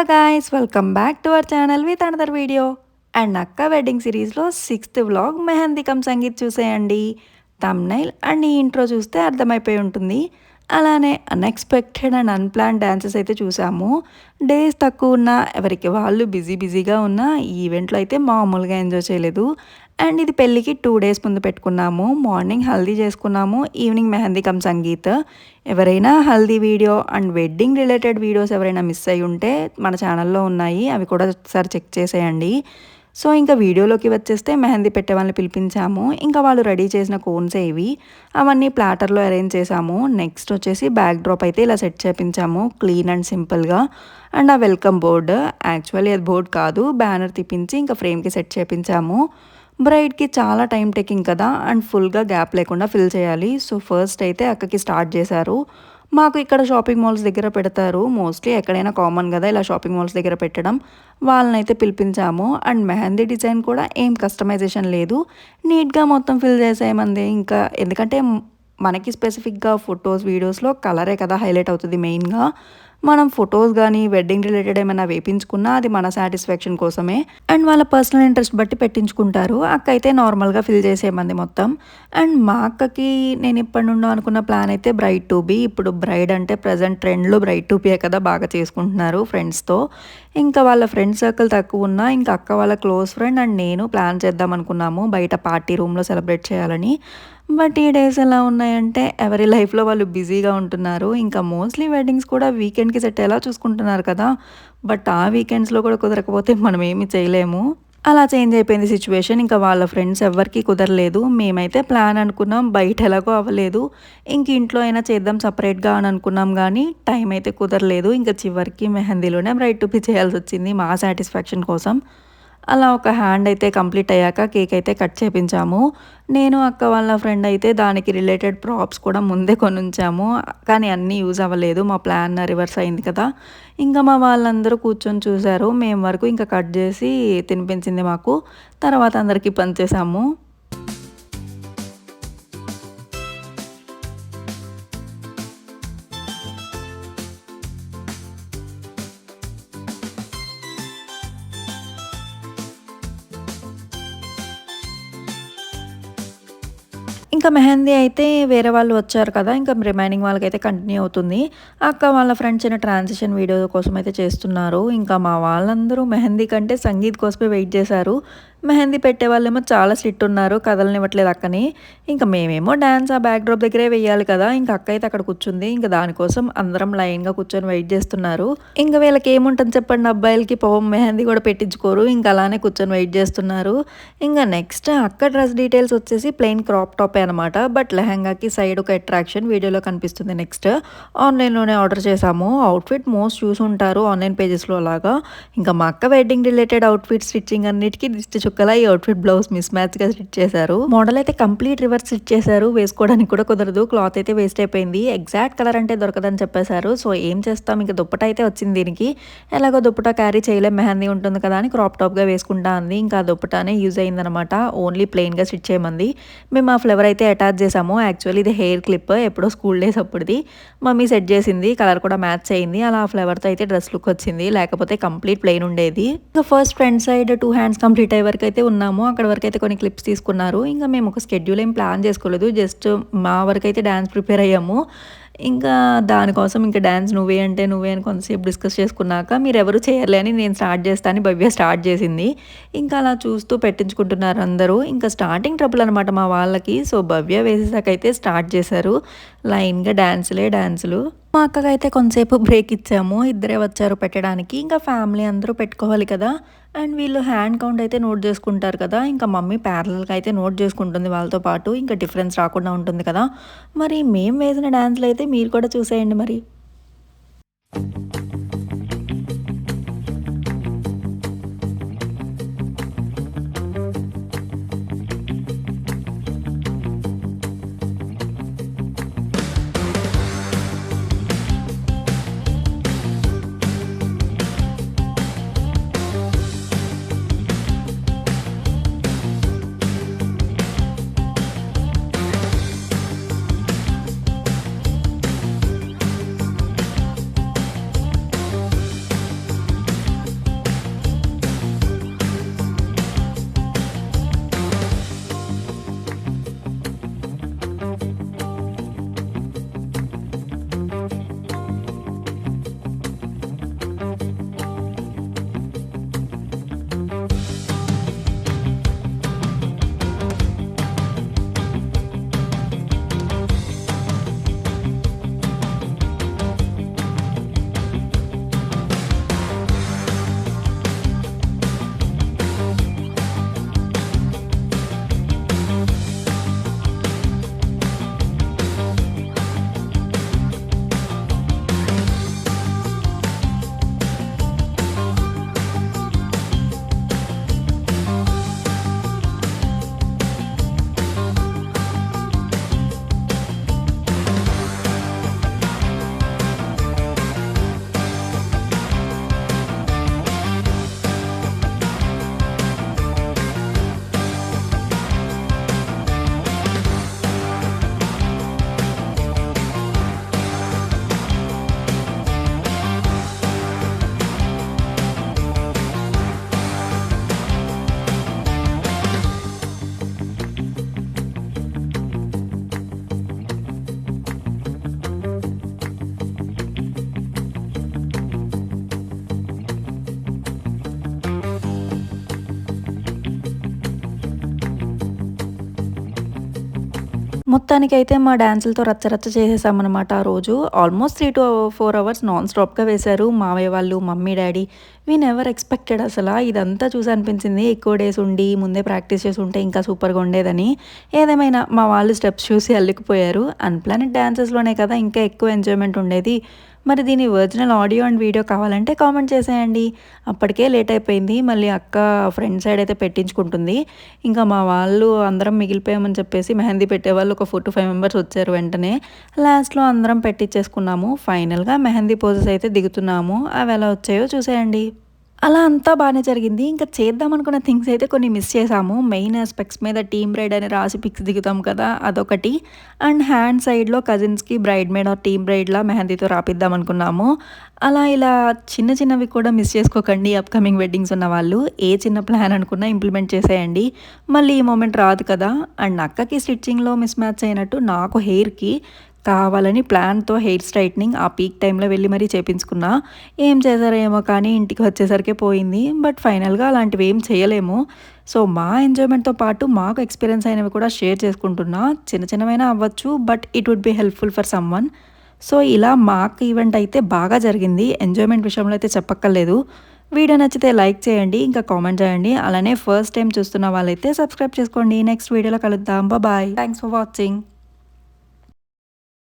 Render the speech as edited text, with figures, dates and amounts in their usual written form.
guys, welcome back to our channel with another video. And అక్క wedding సిరీస్లో 6th vlog mehndi come sangeet చూసేయండి. Thumbnail and ఈ intro చూస్తే అర్థమైపోయి ఉంటుంది. అలానే అన్ఎక్స్పెక్టెడ్ అండ్ అన్‌ప్లాన్డ్ డాన్సెస్ అయితే చూసాము. డేస్ తక్కువ ఉన్నా ఎవరికి వాళ్ళు బిజీగా ఉన్న ఈ ఈవెంట్‌లో అయితే మామూలుగా ఎంజాయ్ చేయలేదు. అండ్ ఇది పెళ్ళికి 2 డేస్ ముందు పెట్టుకున్నాము. మార్నింగ్ హల్దీ చేసుకున్నాము, ఈవినింగ్ మెహందీ కమ్ సంగీత్. ఎవరైనా haldi video and wedding related videos ఎవరైనా మిస్ అయ్యి ఉంటే మన ఛానల్లో ఉన్నాయి, అవి కూడా ఒకసారి చెక్ చేసేయండి. సో ఇంకా వీడియోలోకి వచ్చేస్తే మెహందీ పెట్టే వాళ్ళని పిలిపించాము. ఇంకా వాళ్ళు రెడీ చేసిన కోన్సే ఇవి, అవన్నీ ప్లాటర్లో అరేంజ్ చేసాము. నెక్స్ట్ వచ్చేసి బ్యాక్ డ్రాప్ అయితే ఇలా సెట్ చేపించాము, క్లీన్ అండ్ సింపుల్గా. అండ్ ఆ వెల్కమ్ బోర్డ్, యాక్చువల్లీ అది బోర్డ్ కాదు, బ్యానర్ తిప్పించి ఇంకా ఫ్రేమ్కి సెట్ చేపించాము. బ్రైడ్కి చాలా టైం టేకింగ్ కదా అండ్ ఫుల్గా గ్యాప్ లేకుండా ఫిల్ చేయాలి. సో ఫస్ట్ అయితే అక్కకి స్టార్ట్ చేశారు. మాకు ఇక్కడ షాపింగ్ మాల్స్ దగ్గర పెడతారు, మోస్ట్లీ ఎక్కడైనా కామన్ కదా ఇలా షాపింగ్ మాల్స్ దగ్గర పెట్టడం. వాళ్ళనైతే పిలిపించాము. అండ్ మెహందీ డిజైన్ కూడా ఏం కస్టమైజేషన్ లేదు, నీట్గా మొత్తం ఫిల్ చేసేయమంది. ఇంకా ఎందుకంటే మనకి స్పెసిఫిక్గా ఫొటోస్ వీడియోస్లో కలరే కదా హైలైట్ అవుతుంది మెయిన్గా. మనం ఫొటోస్ కానీ వెడ్డింగ్ రిలేటెడ్ ఏమైనా వేపించుకున్నా అది మన సాటిస్ఫాక్షన్ కోసమే. అండ్ వాళ్ళ పర్సనల్ ఇంట్రెస్ట్ బట్టి పెట్టించుకుంటారు. అక్క అయితే నార్మల్గా ఫిల్ చేసేయమంది మొత్తం. అండ్ మా అక్కకి నేను ఇప్పటి నుండో అనుకున్న ప్లాన్ అయితే బ్రైడ్ టు బీ. ఇప్పుడు బ్రైడ్ అంటే ప్రజెంట్ ట్రెండ్లో బ్రైడ్ టు బీయే కదా బాగా చేసుకుంటున్నారు ఫ్రెండ్స్తో. ఇంకా వాళ్ళ ఫ్రెండ్ సర్కిల్ తక్కువ ఉన్నా ఇంకా అక్క వాళ్ళ క్లోజ్ ఫ్రెండ్ అండ్ నేను ప్లాన్ చేద్దాం అనుకున్నాము బయట పార్టీ రూమ్లో సెలబ్రేట్ చేయాలని. బట్ ఈ డేస్ ఎలా ఉన్నాయంటే ఎవరి లైఫ్లో వాళ్ళు బిజీగా ఉంటున్నారు. ఇంకా మోస్ట్లీ వెడ్డింగ్స్ కూడా వీకెండ్కి సెట్ అయ్యేలా చూసుకుంటున్నారు కదా. బట్ ఆ వీకెండ్స్లో కూడా కుదరకపోతే మనం ఏమీ చేయలేము. అలా చేంజ్ అయిపోయింది సిచ్యువేషన్. ఇంకా వాళ్ళ ఫ్రెండ్స్ ఎవరికి కుదరలేదు. మేమైతే ప్లాన్ అనుకున్నాం, బయట ఎలాగో అవ్వలేదు. ఇంక ఇంట్లో అయినా చేద్దాం సపరేట్గా అని అనుకున్నాం, కానీ టైం అయితే కుదరలేదు. ఇంకా చివరికి మెహందీలోనే బ్రైడ్ టు బీ చేయాల్సి వచ్చింది మా సాటిస్ఫాక్షన్ కోసం. అలా ఒక హ్యాండ్ అయితే కంప్లీట్ అయ్యాక కేక్ అయితే కట్ చేపించాము. నేను అక్క వాళ్ళ ఫ్రెండ్ అయితే దానికి రిలేటెడ్ ప్రాప్స్ కూడా ముందే కొనుంచాము, కానీ అన్నీ యూజ్ అవ్వలేదు, మా ప్లాన్ రివర్స్ అయింది కదా. ఇంకా మా వాళ్ళందరూ కూర్చొని చూశారు, మేము వరకు ఇంకా కట్ చేసి తినిపించింది మాకు. తర్వాత అందరికీ పంచేసాము. ఇంకా మెహందీ అయితే వేరే వాళ్ళు వచ్చారు కదా, ఇంకా రిమైనింగ్ వాళ్ళకైతే కంటిన్యూ అవుతుంది. అక్క వాళ్ళ ఫ్రెండ్స్ చిన్న ట్రాన్సిషన్ వీడియో కోసం అయితే చేస్తున్నారు. ఇంకా మా వాళ్ళందరూ మెహందీ కంటే సంగీత్ కోసమే వెయిట్ చేశారు. మెహందీ పెట్టే వాళ్ళేమో చాలా స్ట్రిక్ట్ ఉన్నారు, కదలనివ్వట్లేదు అక్కని. ఇంకా మేమేమో డ్యాన్స్ ఆ బ్యాక్ డ్రాప్ దగ్గరే వేయాలి కదా, ఇంకా అక్క అయితే అక్కడ కూర్చుంది. ఇంకా దానికోసం అందరం లైన్గా కూర్చొని వెయిట్ చేస్తున్నారు. ఇంకా వీళ్ళకి ఏముంటుంది చెప్పండి, అబ్బాయిలకి పాపం మెహందీ కూడా పెట్టించుకోరు, ఇంకా అలానే కూర్చొని వెయిట్ చేస్తున్నారు. ఇంకా నెక్స్ట్ అక్క డ్రెస్ డీటెయిల్స్ వచ్చేసి ప్లెయిన్ క్రాప్ టాపే అనమాట. బట్ లెహంగాకి సైడ్ ఒక అట్రాక్షన్ వీడియోలో కనిపిస్తుంది. నెక్స్ట్ ఆన్లైన్లోనే ఆర్డర్ చేసాము. అవుట్ఫిట్ మోస్ట్ చూసి ఉంటారు ఆన్లైన్ పేజెస్లో అలాగా. ఇంకా మా అక్క వెడ్డింగ్ రిలేటెడ్ అవుట్ఫిట్ స్టిచ్చింగ్ అన్నిటికీ దిష్టి చుక్కలా ఈ అవుట్ఫిట్ బ్లౌజ్ మిస్ మ్యాచ్గా స్టిచ్ చేశారు. మోడల్ అయితే కంప్లీట్ రివర్స్ స్టిచ్ చేశారు, వేసుకోవడానికి కూడా కుదరదు, క్లాత్ అయితే వేస్ట్ అయిపోయింది. ఎగ్జాక్ట్ కలర్ అంటే దొరకదని చెప్పేశారు. సో ఏం చేస్తాం, ఇంకా దుప్పట అయితే వచ్చింది దీనికి. ఎలాగో దుప్పట క్యారీ చేయలేం, మెహందీ ఉంటుంది కదా అని క్రాప్ టాప్గా వేసుకుంటా అంది. ఇంకా ఆ దుప్పటానే యూజ్ అయిందనమాట, ఓన్లీ ప్లెయిన్గా స్టిచ్ చేయమంది. మేము ఆ ఫ్లవర్ అయితే అటాచ్ చేసాము. యాక్చువల్లీ ఇది హెయిర్ క్లిప్, ఎప్పుడో స్కూల్ డేస్ అప్పుడుది, మమ్మీ సెట్ చేసింది, కలర్ కూడా మ్యాచ్ అయింది. అలా ఆ ఫ్లవర్తో అయితే డ్రెస్ లుక్ వచ్చింది, లేకపోతే కంప్లీట్ ప్లెయిన్ ఉండేది. ఇంకా first front side 2 hands complete అయ్యే వరకు అయితే ఉన్నాము. అక్కడ వరకు అయితే కొన్ని క్లిప్స్ తీసుకున్నారు. ఇంకా మేము ఒక షెడ్యూల్ ఏం ప్లాన్ చేసుకోలేదు, జస్ట్ మా వరకు అయితే డ్యాన్స్ ప్రిపేర్ అయ్యాము. ఇంకా దానికోసం ఇంకా డ్యాన్స్ నువ్వే అంటే నువ్వే అని కొంతసేపు డిస్కస్ చేసుకున్నాక మీరు ఎవరు చేయర్లే అని నేను స్టార్ట్ చేస్తాను, భవ్య స్టార్ట్ చేసింది. ఇంకా అలా చూస్తూ పెట్టించుకుంటున్నారు అందరూ. ఇంకా స్టార్టింగ్ ట్రబుల్ అనమాట మా వాళ్ళకి. సో భవ్య వేసేసాకైతే స్టార్ట్ చేశారు లైన్గా డ్యాన్సులు. మా అక్కకైతే కొంతసేపు బ్రేక్ ఇచ్చాము, ఇద్దరే వచ్చారు పెట్టడానికి. ఇంకా ఫ్యామిలీ అందరూ పెట్టుకోవాలి కదా. అండ్ వీళ్ళు హ్యాండ్ కౌంట్ అయితే నోట్ చేసుకుంటారు కదా, ఇంకా మమ్మీ ప్యారలల్గా అయితే నోట్ చేసుకుంటుంది వాళ్ళతో పాటు, ఇంకా డిఫరెన్స్ రాకుండా ఉంటుంది కదా. మరి మేము వేసిన డ్యాన్స్లు అయితే మీరు కూడా చూసేయండి మరి. మొత్తానికైతే మా డాన్సులతో రచ్చరచ్చ చేసేసామనమాట ఆ రోజు. ఆల్మోస్ట్ 3-4 అవర్స్ నాన్ స్టాప్‌గా వేశారు మావయ్య వాళ్ళు, mummy, daddy. We never expected అసల. ఇదంతా చూసి అనిపించింది ఎక్కువ డేస్ ఉండి, ముందే ప్రాక్టీస్ చేసుంటే ఇంకా సూపర్‌గా ఉండేదని. ఏదేమైనా మా వాళ్ళు స్టెప్స్ చూసి అల్లుకుపోయారు. అన్‌ప్లాన్డ్ డాన్సెస్‌లోనే కదా ఇంకా ఎక్కువ ఎంజాయ్‌మెంట్ ఉండేది. మరి దీని ఒరిజినల్ ఆడియో అండ్ వీడియో కావాలంటే కామెంట్ చేసేయండి. అప్పటికే లేట్ అయిపోయింది. మళ్ళీ అక్క ఫ్రంట్ సైడ్ అయితే పెట్టించుకుంటుంది. ఇంకా మా వాళ్ళు అందరం మిగిలిపోయామని చెప్పేసి మెహందీ పెట్టేవాళ్ళు ఒక 4-5 మెంబర్స్ వచ్చారు వెంటనే. లాస్ట్‌లో అందరం పెట్టిచ్చేసుకున్నాము. ఫైనల్‌గా మెహందీ పోజెస్ అయితే దిగుతున్నాము. అవి ఎలా వచ్చాయో చూసేయండి. అలా అంతా బానే జరిగింది. ఇంకా చేద్దామనుకున్న థింగ్స్ అయితే కొన్ని మిస్ చేశాము. మెయిన్ ఆస్పెక్ట్స్ మీద టీమ్ బ్రైడ్ అని రాసి పిక్స్ దిగుతాం కదా! అదొకటి. అండ్ హ్యాండ్ సైడ్‌లో కజిన్స్‌కి బ్రైడ్ మేడ్ ఆర్ టీమ్ బ్రైడ్‌లా మెహందీతో రాపిద్దాం అనుకున్నాము. అలా ఇలా చిన్న చిన్నవి కూడా మిస్ చేసుకోకండి అప్‌కమింగ్ వెడ్డింగ్స్ ఉన్నవాళ్ళు. ఏ చిన్న ప్లాన్ అనుకున్నా ఇంప్లిమెంట్ చేసేయండి. మళ్ళీ ఈ మొమెంట్ రాదు కదా! అండ్ అక్కకి స్టిచ్చింగ్‌లో మిస్ మ్యాచ్ అయినట్టు నాకు హెయిర్‌కి కావాలని ప్లాన్‌తో హెయిర్ స్ట్రైట్నింగ్ ఆ పీక్ టైమ్‌లో వెళ్ళి మరీ చేపించుకున్నా. ఏం చేశారో ఏమో కానీ ఇంటికి వచ్చేసరికే పోయింది. బట్ ఫైనల్‌గా అలాంటివి ఏం చేయలేము. సో, మా ఎంజాయ్‌మెంట్‌తో పాటు మాకు ఎక్స్‌పీరియన్స్ అయినవి కూడా షేర్ చేసుకుంటున్నా. చిన్న చిన్నవైనా అవ్వచ్చు. But it would be helpful for someone. So, ఇలా మాకు ఈవెంట్ అయితే బాగా జరిగింది. ఎంజాయ్‌మెంట్ విషయంలో అయితే చెప్పక్కర్లేదు. వీడియో నచ్చితే లైక్ చేయండి. ఇంకా కామెంట్ చేయండి. అలానే ఫస్ట్ టైమ్ చూస్తున్న వాళ్ళైతే సబ్స్క్రైబ్ చేసుకోండి. నెక్స్ట్ వీడియోలో కలుద్దాం. బాయ్. Thanks for watching.